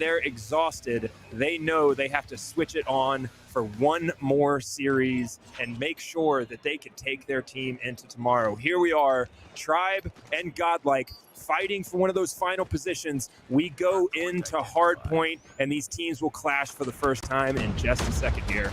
they're exhausted, they know they have to switch it on for one more series and make sure that they can take their team into tomorrow. Here we are, Tribe and Godlike fighting for one of those final positions. We go into Hardpoint, and these teams will clash for the first time in just a second here.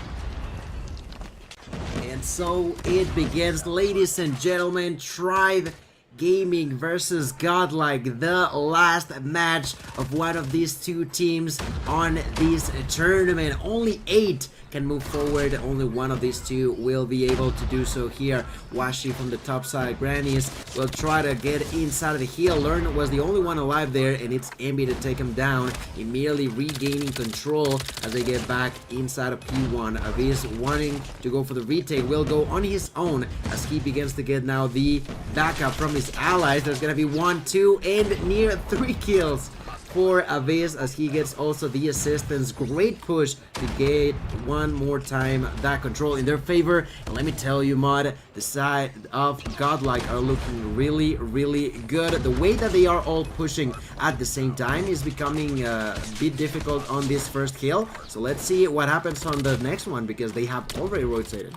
And so it begins, ladies and gentlemen. Tribe Gaming versus Godlike, the last match of one of these two teams on this tournament. Only 8 can move forward, only one of these two will be able to do so here. Washi from the top side, Grannies will try to get inside of the hill. Learn was the only one alive there, and it's Emby to take him down, immediately regaining control as they get back inside of P1. Aviz wanting to go for the retake will go on his own as he begins to get now the backup from his allies. There's gonna be 1, 2, and near 3 kills for Aviz as he gets also the assistance. Great push to get one more time that control in their favor. And let me tell you, Mod, the side of Godlike are looking really, really good. The way that they are all pushing at the same time is becoming a bit difficult on this first kill. So let's see what happens on the next one, because they have already rotated.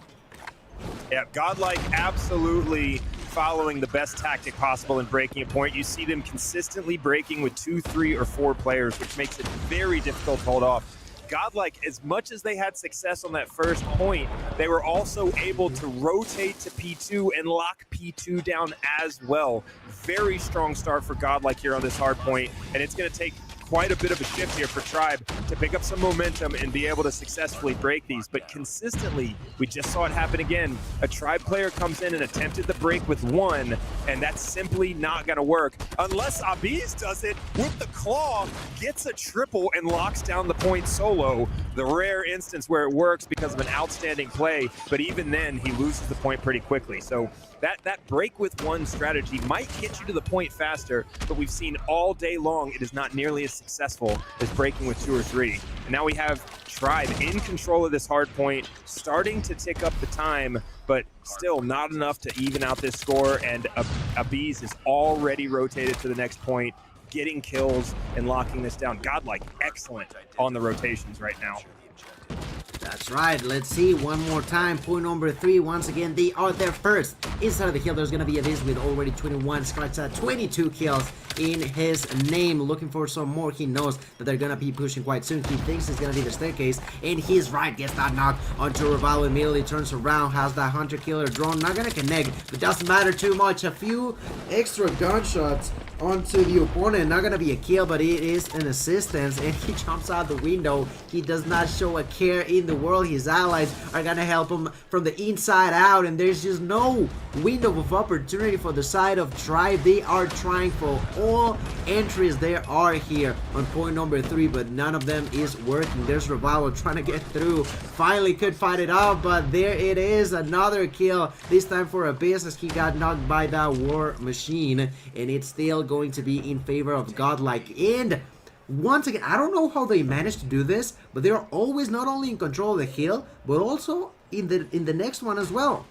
Yeah, Godlike absolutely following the best tactic possible in breaking a point. You see them consistently breaking with 2, 3, or 4 players, which makes it very difficult to hold off. Godlike, as much as they had success on that first point, they were also able to rotate to P2 and lock P2 down as well. Very strong start for Godlike here on this hard point, and it's going to take quite a bit of a shift here for Tribe to pick up some momentum and be able to successfully break these. But consistently, we just saw it happen again. A Tribe player comes in and attempted the break with 1, and that's simply not going to work unless Abiz does it with the claw, gets a triple, and locks down the point solo. The rare instance where it works because of an outstanding play, but even then, he loses the point pretty quickly. So that break with 1 strategy might get you to the point faster, but we've seen all day long it is not nearly as successful as breaking with 2 or 3. And now we have Tribe in control of this hard point, starting to tick up the time, but still not enough to even out this score. And Abiz is already rotated to the next point, getting kills and locking this down. Godlike, excellent on the rotations right now. That's right. Let's see one more time. Point number 3. Once again, they are there first. Inside of the hill, there's going to be Aviz with already 21. Scratch at 22 kills in his name. Looking for some more. He knows that they're going to be pushing quite soon. He thinks it's going to be the staircase, and he's right. Gets that knock onto Raval. Immediately turns around. Has that hunter killer drone. Not going to connect, but doesn't matter too much. A few extra gunshots onto the opponent. Not going to be a kill, but it is an assistance, and he jumps out the window. He does not show a care in the world. His allies are gonna help him from the inside out, and there's just no window of opportunity for the side of Tribe. They are trying for all entries there are here on point number 3, but none of them is working. There's Raval trying to get through. Finally could fight it out, but there it is. Another kill, this time for Abyss as he got knocked by that war machine, and it's still going to be in favor of Godlike. And once again, I don't know how they managed to do this, but they're always not only in control of the hill, but also in the next one as well.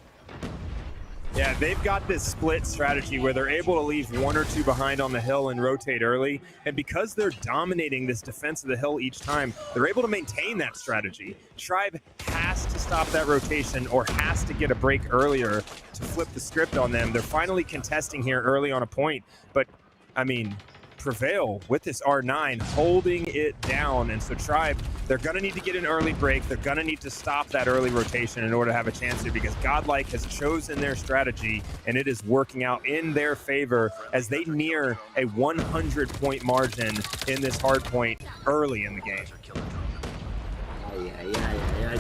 Yeah, they've got this split strategy where they're able to leave 1 or 2 behind on the hill and rotate early. And because they're dominating this defense of the hill each time, they're able to maintain that strategy. Tribe has to stop that rotation or has to get a break earlier to flip the script on them. They're finally contesting here early on a point, but I mean, Prevail with this R9 holding it down. And so Tribe, they're going to need to get an early break. They're going to need to stop that early rotation in order to have a chance here, because Godlike has chosen their strategy and it is working out in their favor as they near a 100-point margin in this hard point early in the game.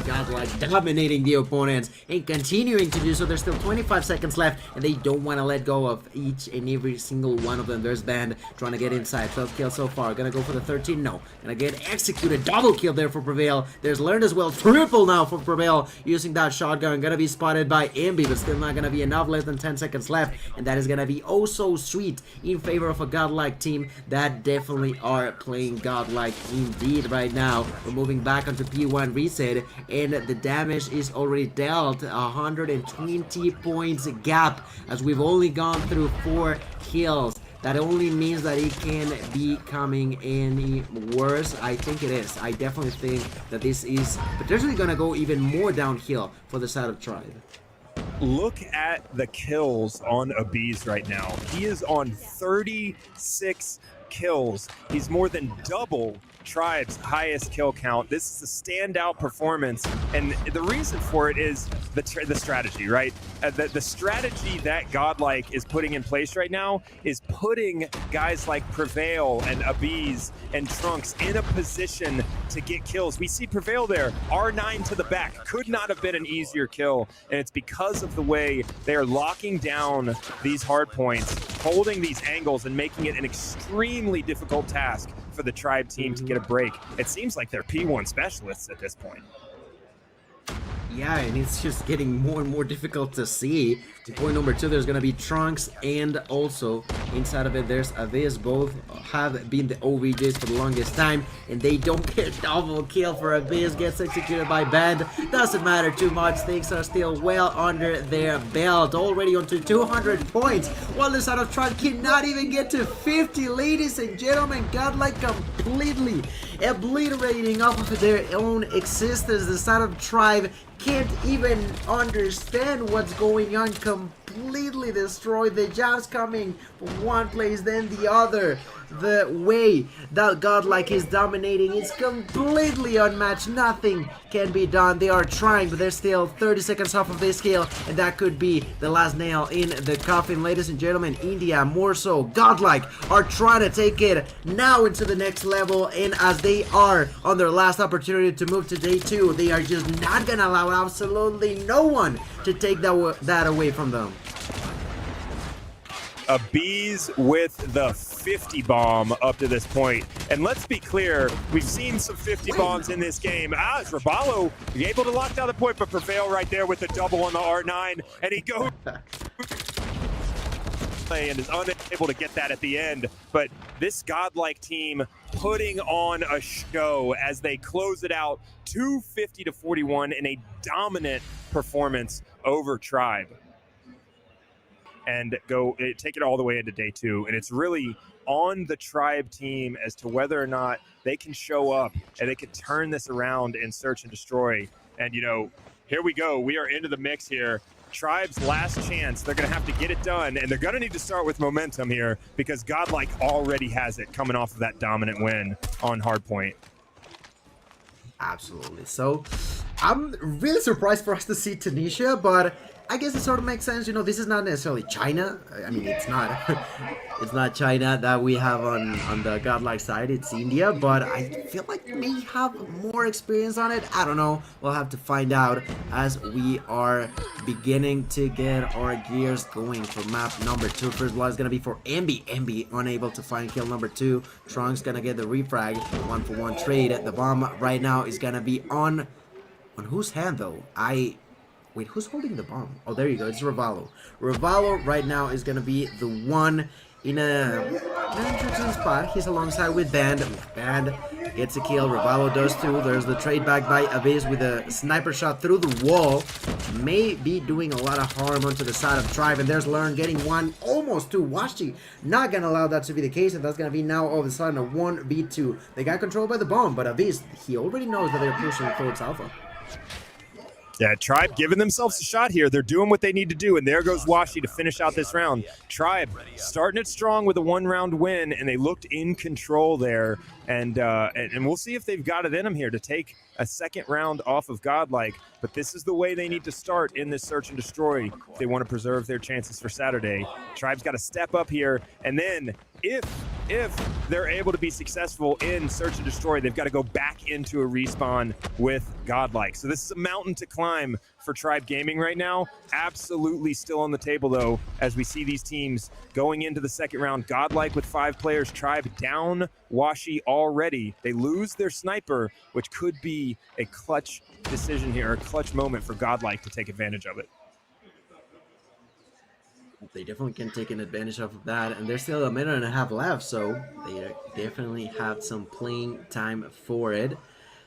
Godlike dominating the opponents and continuing to do so. There's still 25 seconds left, and they don't want to let go of each and every single one of them. There's Band trying to get inside. 12 kills so far. Gonna go for the 13? No. Gonna get executed. Double kill there for Prevail. There's Learned as well. Triple now for Prevail using that shotgun. Gonna be spotted by Emby, but still not gonna be enough. Less than 10 seconds left, and that is gonna be oh so sweet in favor of a Godlike team that definitely are playing Godlike indeed right now. We're moving back onto P1 reset, and the damage is already dealt. 120 points gap as we've only gone through 4 kills. that only means that it can be coming any worse? I think it is. I definitely think that this is potentially gonna go even more downhill for the side of Tribe. Look at the kills on Abiz right now. He is on 36 kills. He's more than double Tribe's highest kill count. This is a standout performance, and the reason for it is the strategy, right? The strategy that Godlike is putting in place right now is putting guys like Prevail and Abiz and Trunks in a position to get kills. We see Prevail there, R9 to the back. Could not have been an easier kill, and it's because of the way they are locking down these hard points, holding these angles, and making it an extremely difficult task for the Tribe team to get a break. It seems like they're P1 specialists at this point. Yeah, and it's just getting more and more difficult to see. To point number 2, there's gonna be Trunks, and also inside of it there's Aviz. Both have been the OVJs for the longest time, and they don't get double kill for Aviz. Gets executed by Band. Doesn't matter too much. Things are still well under their belt. Already onto 200 points, while the side of Tribe cannot even get to 50. Ladies and gentlemen, Godlike completely obliterating off of their own existence. The side of Tribe can't even understand what's going on. Completely destroyed. The jabs coming from one place then the other. The way that Godlike is dominating is completely unmatched. Nothing can be done. They are trying, but they're still 30 seconds off of this kill, and that could be the last nail in the coffin. Ladies and gentlemen, India, more so Godlike, are trying to take it now into the next level, and as they are on their last opportunity to move to day 2, they are just not gonna allow absolutely no one to take that away from them. Abiz with the 50 bomb up to this point. And let's be clear, we've seen some 50 bombs in this game. It's Rabalo able to lock down the point, but Prevail right there with the double on the R9, and he goes and is unable to get that at the end. But this Godlike team putting on a show as they close it out 250-41 in a dominant performance over Tribe. And take it all the way into day 2. And it's really on the Tribe team as to whether or not they can show up and they can turn this around in search and destroy. And, you know, here we go. We are into the mix here. Tribe's last chance. They're going to have to get it done, and they're going to need to start with momentum here because Godlike already has it coming off of that dominant win on Hardpoint. Absolutely. So I'm really surprised for us to see Tunisia, but I guess it sort of makes sense. You know, this is not necessarily China. I mean, it's not. It's not China that we have on the Godlike side. It's India, but I feel like we may have more experience on it. I don't know. We'll have to find out as we are beginning to get our gears going for map number 2. First blood is going to be for Emby. Emby unable to find kill number 2. Trunks going to get the refrag. 1-for-1 trade. The bomb right now is going to be on whose hand, though? Wait, who's holding the bomb? Oh, there you go. It's Ravalo. Ravalo right now is going to be the one in an interesting spot. He's alongside with Band. Band gets a kill. Ravalo does too. There's the trade back by Abiz with a sniper shot through the wall. May be doing a lot of harm onto the side of Tribe. And there's Learn getting one almost to Washi. Not going to allow that to be the case. And that's going to be now all of a sudden a 1v2. They got controlled by the bomb. But Abiz, he already knows that they're pushing towards Alpha. Yeah, Tribe giving themselves a shot here. They're doing what they need to do, and there goes Washi to finish out this round. Tribe starting it strong with a 1-round win, and they looked in control there. And we'll see if they've got it in them here to take a second round off of Godlike. But this is the way they need to start in this search and destroy if they want to preserve their chances for Saturday. Tribe's got to step up here, and then if they're able to be successful in search and destroy, they've got to go back into a respawn with Godlike. So this is a mountain to climb for Tribe Gaming right now. Absolutely still on the table, though, as we see these teams going into the second round. Godlike with 5 players. Tribe down Washi already. They lose their sniper, which could be a clutch decision here, a clutch moment for Godlike to take advantage of it. They definitely can take an advantage of that, and there's still a minute and a half left, so they definitely have some playing time for it.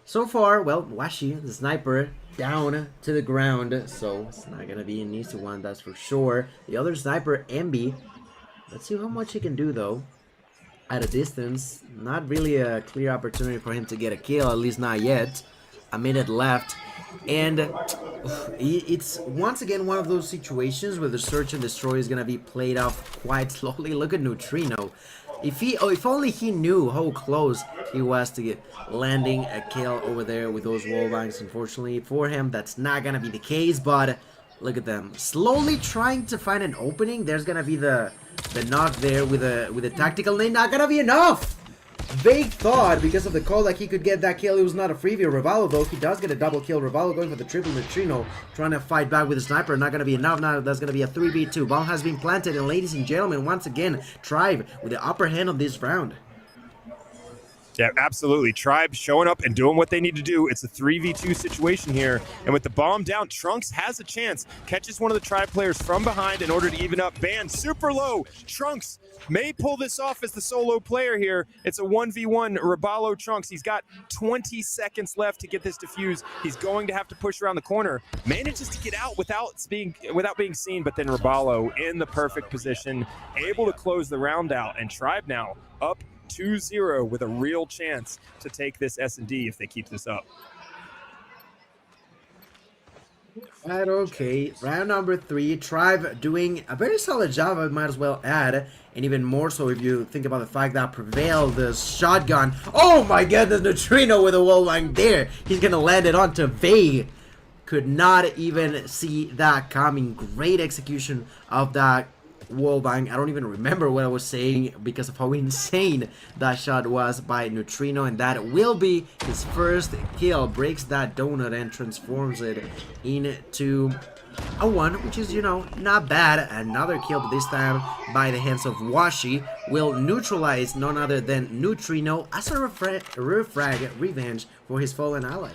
So far, well, Washi, the sniper, down to the ground, so it's not gonna be an easy one, that's for sure. The other sniper, Emby, Let's see how much he can do though. At a distance, not really a clear opportunity for him to get a kill, at least not yet. A minute left, and it's once again one of those situations where the search and destroy is gonna be played off quite slowly. Look at Neutrino. If only he knew how close he was to get landing a kill over there with those wall bangs. Unfortunately for him, that's not gonna be the case. But look at them, slowly trying to find an opening. There's gonna be the knock there with a tactical nade. Not gonna be enough. Vague thought because of the call that he could get that kill. It was not a freebie. Rivaldo though, he does get a double kill. Rivaldo going for the triple. Neutrino trying to fight back with the sniper. Not gonna be enough. Now that's gonna be a 3v2. Bomb has been planted, and ladies and gentlemen, once again, Tribe with the upper hand of this round. Yeah, absolutely. Tribe showing up and doing what they need to do. It's a 3v2 situation here. And with the bomb down, Trunks has a chance. Catches one of the Tribe players from behind in order to even up. Band super low. Trunks may pull this off as the solo player here. It's a 1v1 Rabalo Trunks. He's got 20 seconds left to get this defused. He's going to have to push around the corner. Manages to get out without being seen, but then Rabalo in the perfect position, able to close the round out. And Tribe now up 2-0 with a real chance to take this S&D if they keep this up. Right, okay. Round number 3. Tribe doing a very solid job, I might as well add. And even more so if you think about the fact that Prevail, the shotgun. Oh my goodness, Neutrino with a wall bang there. He's going to land it onto Vague. Could not even see that coming. Great execution of that wallbang. I don't even remember what I was saying because of how insane that shot was by Neutrino, and that will be his first kill. Breaks that donut and transforms it into a 1, which is, you know, not bad. Another kill, but this time by the hands of Washi, will neutralize none other than Neutrino as a refrag revenge for his fallen ally.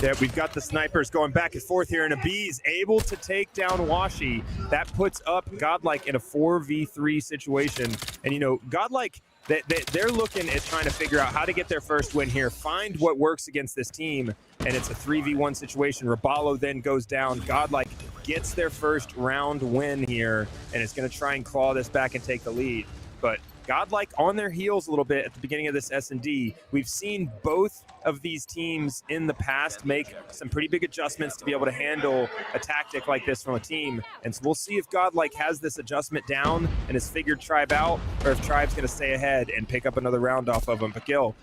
Yeah, we've got the snipers going back and forth here, and Abiz able to take down Washi. That puts up Godlike in a 4v3 situation. And, you know, Godlike, they're looking at trying to figure out how to get their first win here, find what works against this team, and it's a 3v1 situation. Rabalo then goes down. Godlike gets their first round win here, and is going to try and claw this back and take the lead. But Godlike on their heels a little bit at the beginning of this S&D. We've seen both of these teams in the past make some pretty big adjustments to be able to handle a tactic like this from a team. And so we'll see if Godlike has this adjustment down and has figured Tribe out, or if Tribe's going to stay ahead and pick up another round off of them. But Gil,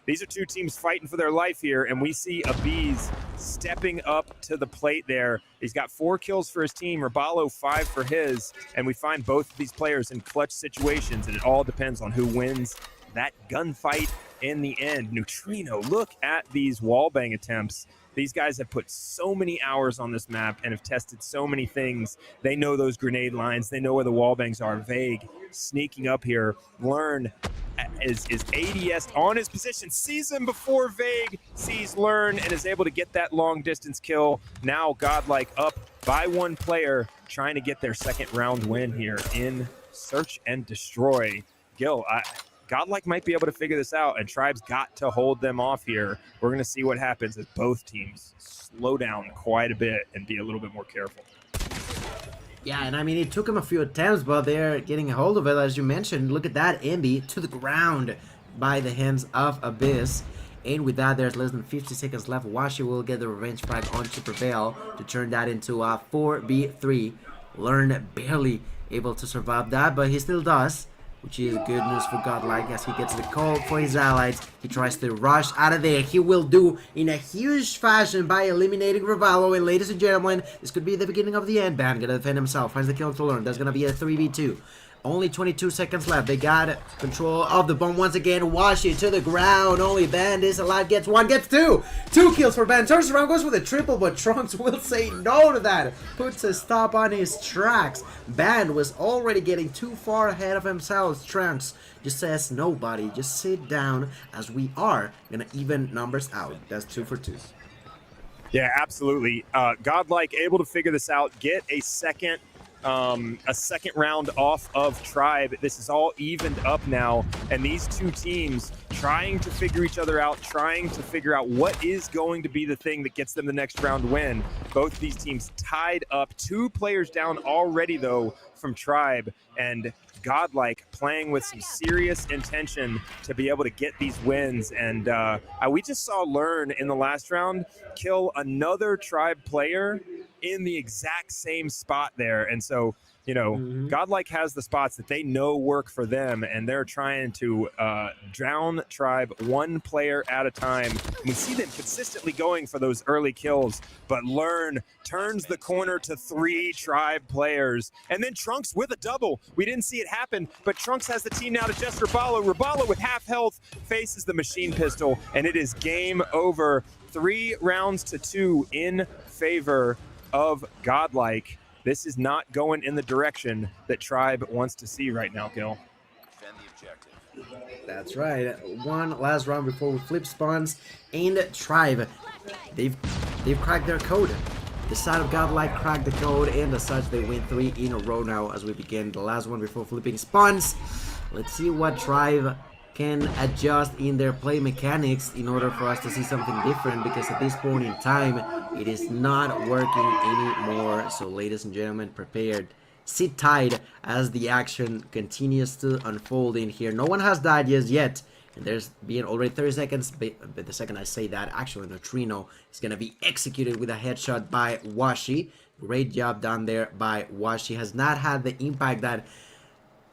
these are two teams fighting for their life here, and we see Abiz stepping up to the plate there. He's got 4 kills for his team, Rabalo 5 for his, and we find both of these players in clutch situations, and it all depends on who wins that gunfight in the end. Neutrino, look at these wallbang attempts. These guys have put so many hours on this map and have tested so many things. They know those grenade lines. They know where the wallbangs are. Vague sneaking up here. Learn is ADS on his position, sees him before Vague sees Learn, and is able to get that long distance kill. Now Godlike up by 1 player, trying to get their second round win here in Search and Destroy. Gil, Godlike might be able to figure this out, and Tribe's got to hold them off here. We're going to see what happens as both teams slow down quite a bit and be a little bit more careful. Yeah, and I mean, it took him a few attempts, but they're getting a hold of it, as you mentioned. Look at that, Emby to the ground by the hands of Abyss. And with that, there's less than 50 seconds left. Washi will get the revenge frag onto Prevail to turn that into a 4v3. Learn barely able to survive that, but he still does, which is good news for Godlike as he gets the call for his allies. He tries to rush out of there. He will do in a huge fashion by eliminating Ravalo. And ladies and gentlemen, this could be the beginning of the end. Bam, gonna defend himself. Finds the kill to Learn. There's gonna be a 3v2. Only 22 seconds left. They got control of the bomb once again. Washi to the ground. Only Band is alive. Gets 1, gets 2. 2 kills for Band. Turns around, goes with a triple, but Trunks will say no to that. Puts a stop on his tracks. Band was already getting too far ahead of himself. Trunks just says, nobody, just sit down, as we are gonna even numbers out. That's 2 for 2. Yeah, absolutely. Godlike able to figure this out, get a second a second round off of Tribe. This is all evened up now, and these two teams trying to figure each other out, trying to figure out what is going to be the thing that gets them the next round win. Both of these teams tied up, 2 players down already though from Tribe, and Godlike playing with some serious intention to be able to get these wins. And we just saw Learn in the last round kill another Tribe player in the exact same spot there. And so, you know, Godlike has the spots that they know work for them, and they're trying to drown Tribe one player at a time. And we see them consistently going for those early kills, but Learn turns the corner to 3 Tribe players. And then Trunks with a double. We didn't see it happen, but Trunks has the team now to just Rabalo. Rabalo with half health faces the machine pistol, and it is game over. 3 rounds to 2 in favor of Godlike. This is not going in the direction that Tribe wants to see right now, Gil. Defend the objective. That's right. One last round before we flip spawns, and Tribe, they've cracked their code. The side of Godlike cracked the code, and as such they win 3 in a row now as we begin the last one before flipping spawns. Let's see what Tribe can adjust in their play mechanics in order for us to see something different, because at this point in time it is not working anymore. So ladies and gentlemen, prepared, sit tight as the action continues to unfold in here. No one has died yet, and there's been already 30 seconds, but the second I say that, actually Neutrino is going to be executed with a headshot by Washi. Great job done there by Washi. Has not had the impact that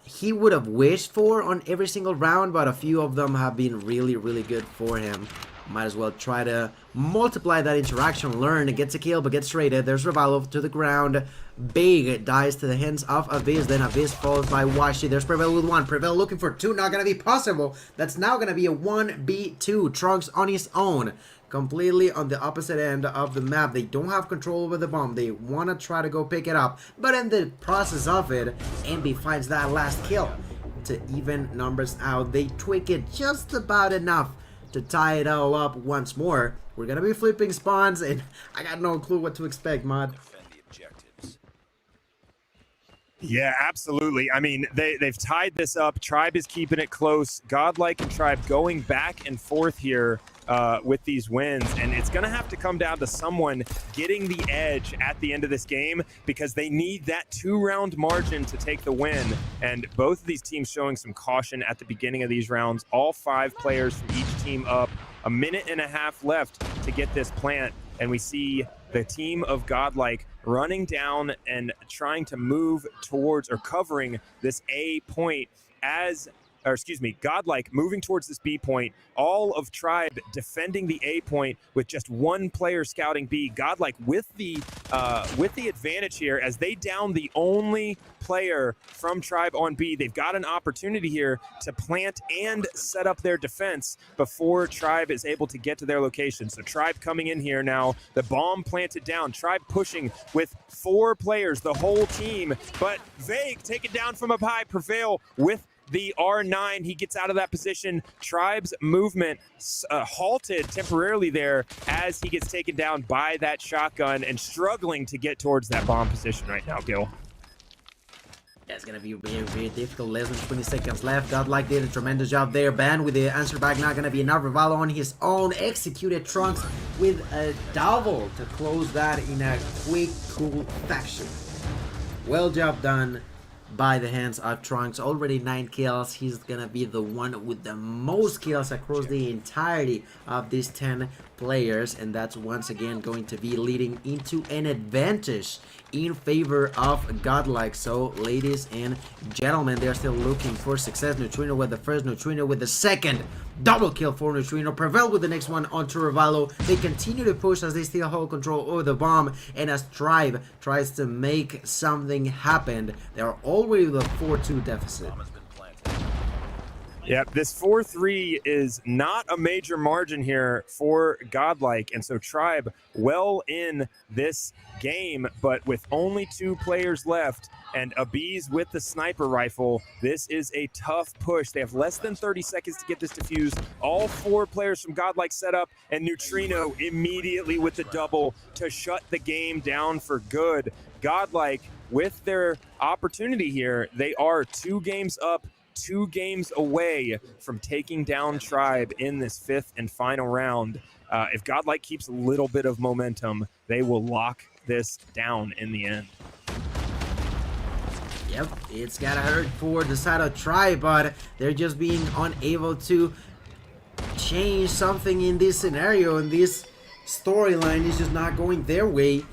he would have wished for on every single round, but a few of them have been really, really good for him. Might as well try to multiply that interaction. Learn, gets a kill, but gets traded. There's Revalov to the ground. Big dies to the hands of Abyss. Then Abyss falls by Washi. There's Prevail with 1. Prevail looking for 2. Not going to be possible. That's now going to be a 1v2. Trunks on his own. Completely on the opposite end of the map. They don't have control over the bomb. They want to try to go pick it up. But in the process of it, MB finds that last kill to even numbers out. They tweak it just about enough to tie it all up once more. We're going to be flipping spawns, and I got no clue what to expect, Mod. Defend the objectives. Yeah, absolutely. I mean, they've tied this up. Tribe is keeping it close. Godlike and Tribe going back and forth here with these wins, and it's going to have to come down to someone getting the edge at the end of this game, because they need that 2-round margin to take the win. And both of these teams showing some caution at the beginning of these rounds. All 5 players from each team up. A minute and a half left to get this plant, and we see the team of Godlike running down and trying to move towards, or covering this A point Godlike moving towards this B point. All of Tribe defending the A point with just 1 player scouting B. Godlike with the advantage here as they down the only player from Tribe on B. They've got an opportunity here to plant and set up their defense before Tribe is able to get to their location. So Tribe coming in here now, the bomb planted down. Tribe pushing with 4 players, the whole team, but Vague taken down from up high. Prevail with the R9. He gets out of that position. Tribe's movement halted temporarily there as he gets taken down by that shotgun and struggling to get towards that bomb position right now, Gil. Yeah, it's gonna be very, very difficult. Less than 20 seconds left. Godlike did a tremendous job there. Ban with the answer back, not gonna be enough. Revallo on his own. Executed Trunks with a double to close that in a quick, cool fashion. Well job done by the hands of Trunks. Already 9 kills. He's gonna be the one with the most kills across the entirety of these 10 players, and that's once again going to be leading into an advantage in favor of Godlike. So ladies and gentlemen, they're still looking for success. Neutrino with the first, Neutrino with the second. Double kill for Neutrino. Prevail with the next one onto Revallo. They continue to push as they still hold control over the bomb, and as Tribe tries to make something happen, they're already with a 4-2 deficit. Yep, this 4-3 is not a major margin here for Godlike, and so Tribe well in this game, but with only 2 players left and Abiz with the sniper rifle, this is a tough push. They have less than 30 seconds to get this defused. All 4 players from Godlike set up, and Neutrino immediately with the double to shut the game down for good. Godlike with their opportunity here, they are 2 games up, 2 games away from taking down Tribe in this 5th and final round. If Godlike keeps a little bit of momentum, they will lock this down in the end. Yep, it's gotta hurt for the side of Tribe, but they're just being unable to change something in this scenario, and this storyline is just not going their way.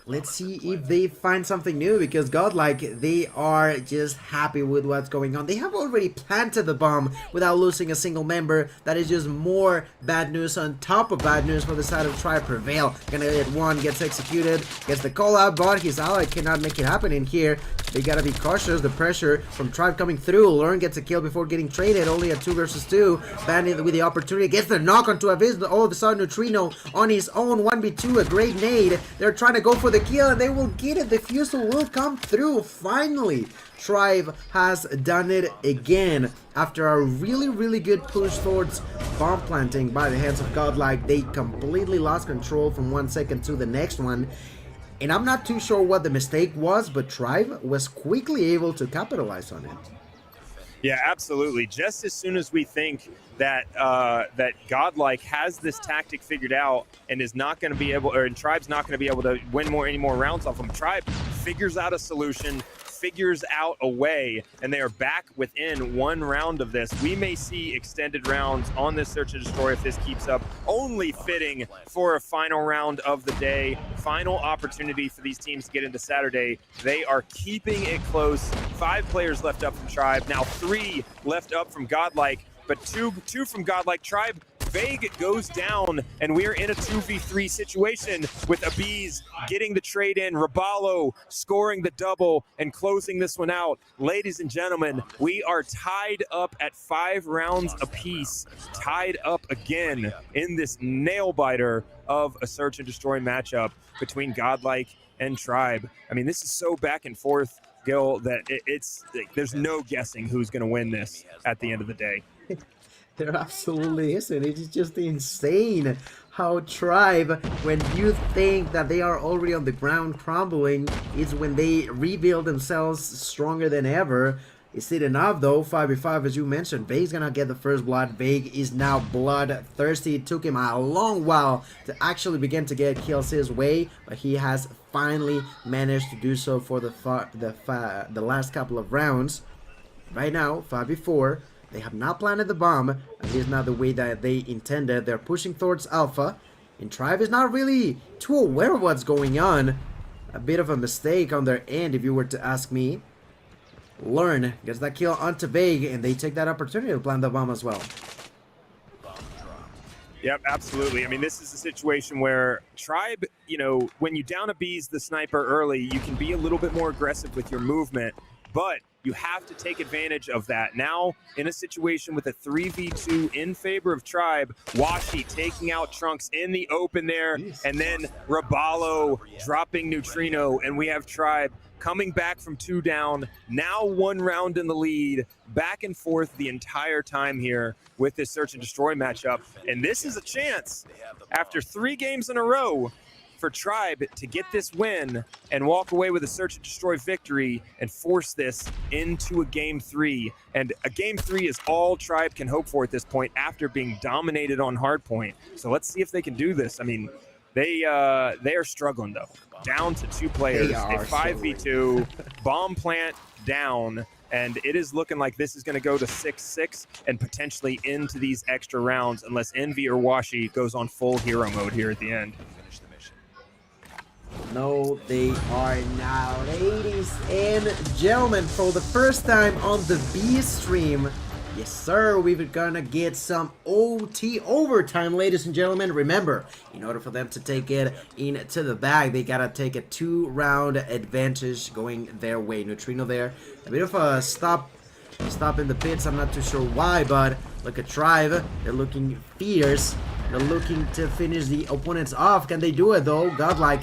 Let's see if they find something new, because Godlike, they are just happy with what's going on. They have already planted the bomb without losing a single member. That is just more bad news on top of bad news for the side of Tribe Prevail. Gonna get one, gets executed, gets the call out, but his ally cannot make it happen in here. They gotta be cautious. The pressure from Tribe coming through. Lurn gets a kill before getting traded. Only a 2 versus 2. Bandit with the opportunity. Gets the knock onto Abyss. All of a sudden, Neutrino on his own. 1v2. A great nade. They're trying to go for the kill, and they will get it. The Fusel will come through. Finally, Tribe has done it again. After a really good push towards bomb planting by the hands of Godlike, they completely lost control from 1 second to the next one. And I'm not too sure what the mistake was, but Tribe was quickly able to capitalize on it. Yeah, absolutely. Just as soon as we think that that Godlike has this tactic figured out and is not going to be able, or Tribe's not going to be able to win any more rounds off them, Tribe figures out a solution, figures out a way, and they are back within 1 round of this. We may see extended rounds on this search and destroy if this keeps up, only fitting for a final round of the day. Final opportunity for these teams to get into Saturday. They are keeping it close. 5 players left up from Tribe, now 3 left up from Godlike, but two from Godlike. Tribe, Vague goes down, and we're in a 2v3 situation with Abiz getting the trade in, Raballo scoring the double and closing this one out. Ladies and gentlemen, we are tied up at 5 rounds apiece, tied up again in this nail-biter of a search and destroy matchup between Godlike and Tribe. I mean, this is so back and forth, Gil, that there's no guessing who's going to win this at the end of the day. There absolutely isn't. It is just insane how Tribe, when you think that they are already on the ground crumbling, is when they rebuild themselves stronger than ever. Is it enough though? 5v5, as you mentioned. Vague's gonna get the first blood. Vague is now bloodthirsty. It took him a long while to actually begin to get kills his way, but he has finally managed to do so for the last couple of rounds. Right now, 5v4. They have not planted the bomb, and it is not the way that they intended. They're pushing towards Alpha, and Tribe is not really too aware of what's going on. A bit of a mistake on their end, if you were to ask me. Lurn gets that kill onto Vague, and they take that opportunity to plant the bomb as well. Yep, absolutely. I mean, this is a situation where Tribe, you know, when you down Abiz the sniper early, you can be a little bit more aggressive with your movement, but you have to take advantage of that. Now, in a situation with a 3v2 in favor of Tribe, Washi taking out Trunks in the open there, and then Raballo dropping Neutrino, and we have Tribe coming back from 2 down, now 1 round in the lead, back and forth the entire time here with this search and destroy matchup. And this is a chance, after 3 games in a row, for Tribe to get this win and walk away with a search and destroy victory and force this into a game 3. And a game 3 is all Tribe can hope for at this point after being dominated on Hardpoint. So let's see if they can do this. I mean, they are struggling though. Down to 2 players, a 5v2, bomb plant down, and it is looking like this is going to go to 6-6 and potentially into these extra rounds unless Envy or Washi goes on full hero mode here at the end. No, they are now. Ladies and gentlemen, for the first time on the B stream, yes sir, we're gonna get some OT overtime, ladies and gentlemen. Remember, in order for them to take it into the bag, they gotta take a 2-round advantage going their way. Neutrino there, a bit of a stop in the pits. I'm not too sure why, but look at Tribe. They're looking fierce. They're looking to finish the opponents off. Can they do it though? Godlike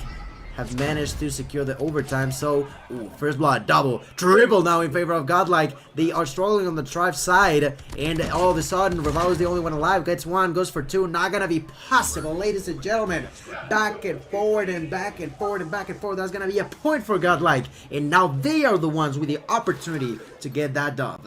have managed to secure the overtime. So, ooh, first blood, double, triple now in favor of Godlike. They are struggling on the Tribe side, and all of a sudden, Revalo is the only one alive. Gets one, goes for two. Not gonna be possible, ladies and gentlemen. Back and forward and back and forward and back and forward. That's gonna be a point for Godlike, and now they are the ones with the opportunity to get that dub.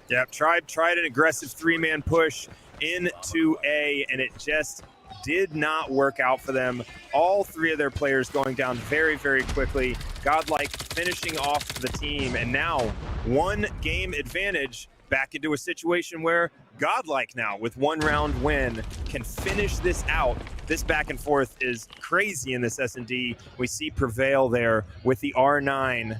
Yep, tried an aggressive 3-man push into A, and it just did not work out for them. All 3 of their players going down very, very quickly. Godlike finishing off the team, and now 1 game advantage back into a situation where Godlike now, with 1 round win, can finish this out. This back and forth is crazy in this S&D. We see Prevail there with the R9.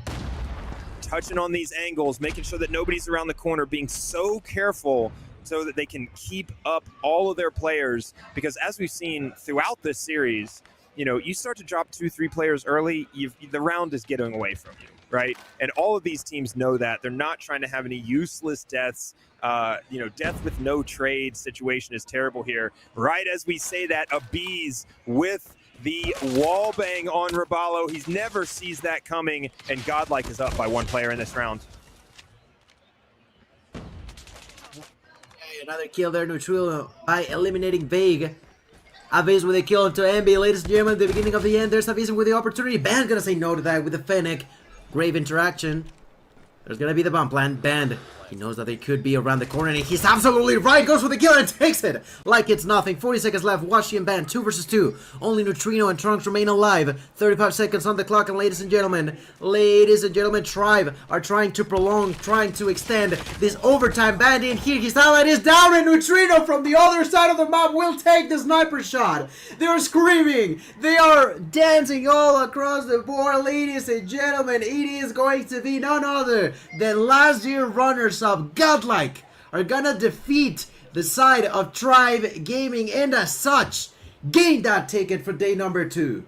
Touching on these angles, making sure that nobody's around the corner, being so careful so that they can keep up all of their players. Because as we've seen throughout this series, you know, you start to drop 2-3 players early, the round is getting away from you, right? And all of these teams know that. They're not trying to have any useless deaths. You know, death with no trade situation is terrible here. Right as we say that, Abiz with the wall bang on Revalo. He never sees that coming, and Godlike is up by 1 player in this round. Okay, another kill there, Neutrino, by eliminating Vague. Aviz with a kill into MB. Ladies and gentlemen, at the beginning of the end, there's Aviz with the opportunity. Band gonna say no to that with the Fennec. Grave interaction. There's gonna be the bomb plan. Band, he knows that they could be around the corner, and he's absolutely right. Goes for the kill and takes it like it's nothing. 40 seconds left. Washi and Band, 2 versus 2. Only Neutrino and Trunks remain alive. 35 seconds on the clock, and ladies and gentlemen, Tribe are trying to prolong, trying to extend this overtime. Band in here. His highlight is down, and Neutrino from the other side of the map will take the sniper shot. They are screaming. They are dancing all across the board, ladies and gentlemen. It is going to be none other than last year runners of Godlike are gonna defeat the side of Tribe Gaming, and as such gain that ticket for day number 2.